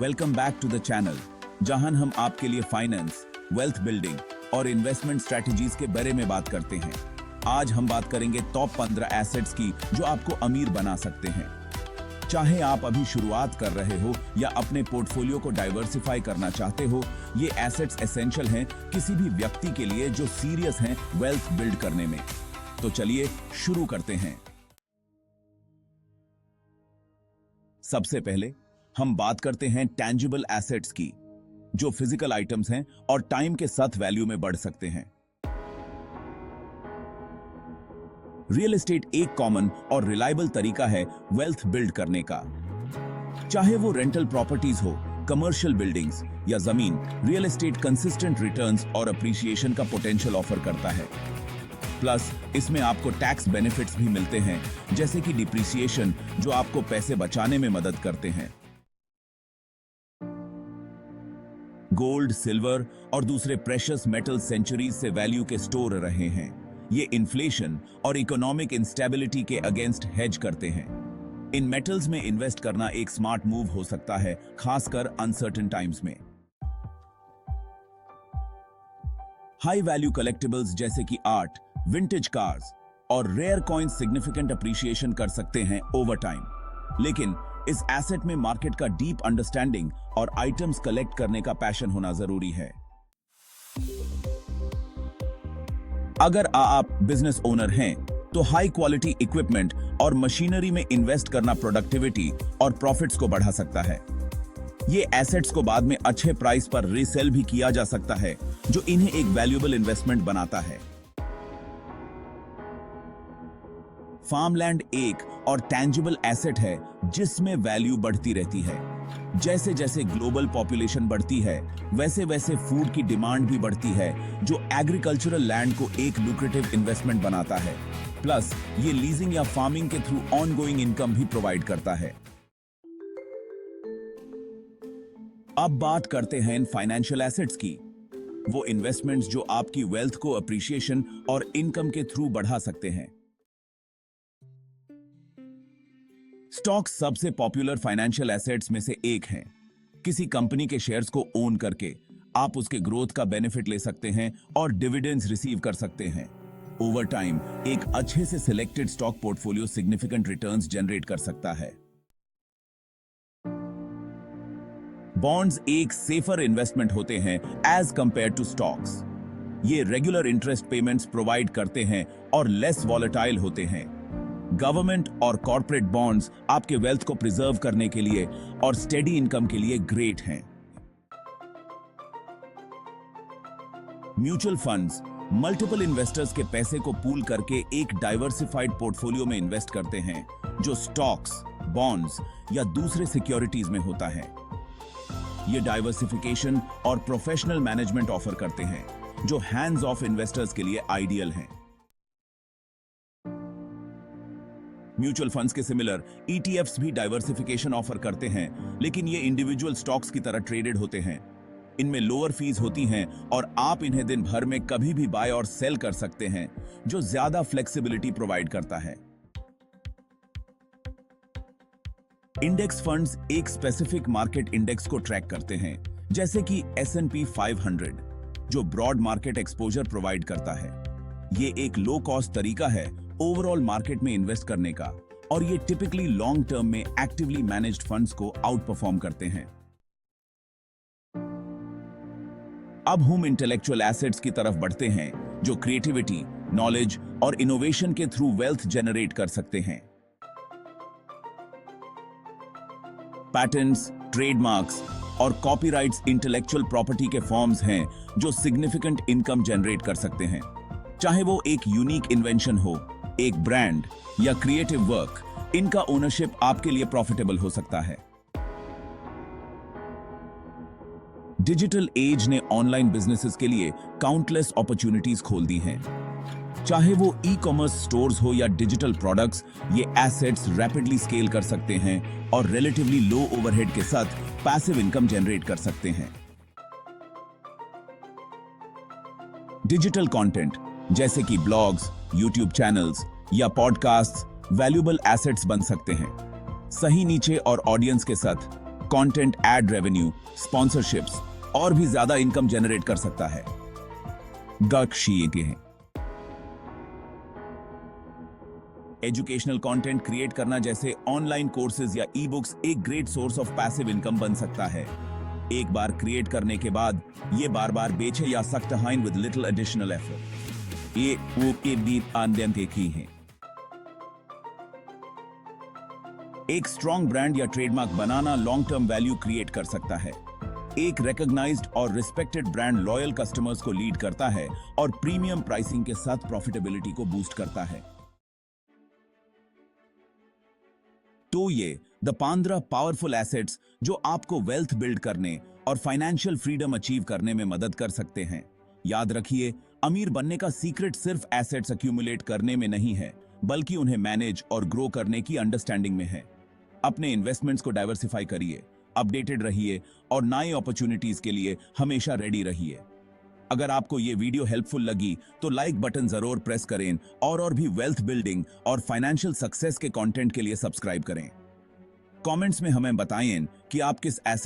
Welcome back to the channel, जहां हम आपके लिए फाइनेंस, वेल्थ बिल्डिंग और इन्वेस्टमेंट स्ट्रेटजीज के बारे में बात करते हैं। आज हम बात करेंगे टॉप 15 एसेट्स की जो आपको अमीर बना सकते हैं। चाहे आप अभी शुरुआत कर रहे हो या अपने पोर्टफोलियो को डाइवर्सिफाई करना चाहते हो, ये एसेट्स एसेंशियल हैं किसी भी व्यक्ति के लिए जो सीरियस हैं वेल्थ बिल्ड करने में। तो चलिए शुरू करते हैं। सबसे पहले हम बात करते हैं टैंजिबल एसेट्स की, जो फिजिकल आइटम्स हैं और टाइम के साथ वैल्यू में बढ़ सकते हैं। रियल एस्टेट एक कॉमन और रिलायबल तरीका है वेल्थ बिल्ड करने का। चाहे वो रेंटल प्रॉपर्टीज हो, कमर्शियल बिल्डिंग्स या जमीन, रियल एस्टेट कंसिस्टेंट रिटर्न्स और अप्रिसिएशन का पोटेंशियल ऑफर करता है। प्लस इसमें आपको टैक्स बेनिफिट्स भी मिलते हैं, जैसे कि डिप्रिसिएशन, जो आपको पैसे बचाने में मदद करते हैं। गोल्ड, सिल्वर और दूसरे प्रेशियस मेटल सेंचुरीज से वैल्यू के स्टोर रहे हैं। ये इन्फ्लेशन और इकोनॉमिक इंस्टेबिलिटी के अगेंस्ट हेज करते हैं। इन मेटल्स में इन्वेस्ट करना एक स्मार्ट मूव हो सकता है, खासकर अनसर्टेन टाइम्स में। हाई वैल्यू कलेक्टिबल्स जैसे कि आर्ट, विंटेज कार्स और रेयर कॉइन्स सिग्निफिकेंट अप्रिसिएशन कर सकते हैं ओवर टाइम, लेकिन इस एसेट में मार्केट का डीप अंडरस्टैंडिंग और आइटम्स कलेक्ट करने का पैशन होना जरूरी है। अगर आप बिजनेस ओनर हैं, तो हाई क्वालिटी इक्विपमेंट और मशीनरी में इन्वेस्ट करना प्रोडक्टिविटी और प्रॉफिट्स को बढ़ा सकता है। ये एसेट्स को बाद में अच्छे प्राइस पर रीसेल भी किया जा सकता है, जो इन्हें एक वैल्यूएबल इन्वेस्टमेंट बनाता है। फार्मलैंड एक और टैंजिबल एसेट है जिसमें वैल्यू बढ़ती रहती है। जैसे जैसे ग्लोबल पॉपुलेशन बढ़ती है, वैसे वैसे फूड की डिमांड भी बढ़ती है, जो एग्रीकल्चरल लैंड को एक लुक्रेटिव इन्वेस्टमेंट बनाता है। प्लस ये लीजिंग या फार्मिंग के थ्रू ऑनगोइंग इनकम भी प्रोवाइड करता है। अब बात करते हैं इन फाइनेंशियल एसेट्स की, वो इन्वेस्टमेंट्स जो आपकी वेल्थ को अप्रिसिएशन और इनकम के थ्रू बढ़ा सकते हैं। स्टॉक्स सबसे पॉपुलर फाइनेंशियल एसेट्स में से एक हैं। किसी कंपनी के शेयर्स को ओन करके आप उसके ग्रोथ का बेनिफिट ले सकते हैं और डिविडेंड्स रिसीव कर सकते हैं। ओवर टाइम एक अच्छे से selected stock portfolio significant returns generate कर सकता है। बॉन्ड्स एक सेफर इन्वेस्टमेंट होते हैं एज कंपेयर टू स्टॉक्स। ये रेगुलर इंटरेस्ट पेमेंट्स प्रोवाइड करते हैं और लेस वॉलेटाइल होते हैं। गवर्नमेंट और कॉर्पोरेट बॉन्ड्स आपके वेल्थ को प्रिजर्व करने के लिए और स्टेडी इनकम के लिए ग्रेट हैं। म्यूचुअल फंड्स मल्टीपल इन्वेस्टर्स के पैसे को पूल करके एक डाइवर्सिफाइड पोर्टफोलियो में इन्वेस्ट करते हैं, जो स्टॉक्स, बॉन्ड्स या दूसरे सिक्योरिटीज में होता है। ये डाइवर्सिफिकेशन और प्रोफेशनल मैनेजमेंट ऑफर करते हैं, जो हैंड्स ऑफ इन्वेस्टर्स के लिए आइडियल हैं। म्यूचुअल फंड्स के सिमिलर ETFs भी डाइवर्सिफिकेशन ऑफर करते हैं, लेकिन ये इंडिविजुअल स्टॉक्स की तरह ट्रेडेड होते हैं। इनमें लोअर फीस होती हैं और आप इन्हें दिन भर में कभी भी बाय और सेल कर सकते हैं, जो ज्यादा फ्लेक्सिबिलिटी प्रोवाइड करता है। इंडेक्स फंड्स एक स्पेसिफिक मार्केट इंडेक्स को ट्रैक करते हैं, जैसे कि S&P 500, जो ब्रॉड मार्केट एक्सपोजर प्रोवाइड करता है। ये एक लो कॉस्ट तरीका है ओवरऑल मार्केट में इन्वेस्ट करने का, और ये टिपिकली लॉन्ग टर्म में एक्टिवली मैनेज्ड फंड्स को आउट परफॉर्म करते हैं। अब हम इंटेलेक्चुअल एसेट्स की तरफ बढ़ते हैं, जो क्रिएटिविटी, नॉलेज और इनोवेशन के थ्रू वेल्थ जनरेट कर सकते हैं। पैटेंट्स, ट्रेडमार्क्स और कॉपीराइट्स इंटेलेक्चुअल प्रॉपर्टी के फॉर्म्स हैं जो सिग्निफिकेंट इनकम जनरेट कर सकते हैं। चाहे वो एक यूनिक इन्वेंशन हो, एक ब्रांड या क्रिएटिव वर्क, इनका ओनरशिप आपके लिए प्रॉफिटेबल हो सकता है। डिजिटल एज ने ऑनलाइन बिजनेसेस के लिए काउंटलेस अपॉर्चुनिटीज खोल दी हैं। चाहे वो ई-कॉमर्स स्टोर्स हो या डिजिटल प्रोडक्ट्स, ये एसेट्स रैपिडली स्केल कर सकते हैं और रिलेटिवली लो ओवरहेड के साथ पैसिव इनकम जनरेट कर सकते हैं। डिजिटल कंटेंट जैसे कि ब्लॉग्स, यूट्यूब चैनल्स या पॉडकास्ट्स वैल्यूएबल एसेट्स बन सकते हैं। सही नीचे और ऑडियंस के साथ कंटेंट, एड रेवेन्यू, स्पॉन्सरशिप्स और भी ज्यादा इनकम जनरेट कर सकता है। एजुकेशनल कंटेंट क्रिएट करना जैसे ऑनलाइन कोर्सेज या ई बुक्स एक great source of passive income बन सकता है। एक बार क्रिएट करने के बाद ये बार बार बेचे जा सकता है विद लिटिल एडिशनल एफर्ट। ये वो के भी अत्यंत एक ही है। एक स्ट्रॉन्ग ब्रांड या ट्रेडमार्क बनाना लॉन्ग टर्म वैल्यू क्रिएट कर सकता है। एक रिकॉग्नाइज्ड और रिस्पेक्टेड ब्रांड लॉयल कस्टमर्स को लीड करता है और प्रीमियम प्राइसिंग के साथ प्रॉफिटेबिलिटी को बूस्ट करता है। तो ये द 15 पावरफुल एसेट्स जो आपको वेल्थ बिल्ड करने और फाइनेंशियल फ्रीडम अचीव करने में मदद कर सकते हैं। याद रखिए, अमीर बनने का सीक्रेट सिर्फ एसेट्स अक्यूमुलेट करने में नहीं है, बल्कि उन्हें मैनेज और ग्रो करने की अंडरस्टैंडिंग में है। अपने इन्वेस्टमेंट्स को डाइवर्सिफाई करिए, अपडेटेड रहिए और नए अपॉर्चुनिटीज के लिए हमेशा रेडी रहिए। अगर आपको ये वीडियो हेल्पफुल लगी तो लाइक बटन जरूर प्रेस करें और भी वेल्थ बिल्डिंग और फाइनेंशियल सक्सेस के कंटेंट के लिए सब्सक्राइब करें। कमेंट्स में हमें बताएं कि आप किस एसेट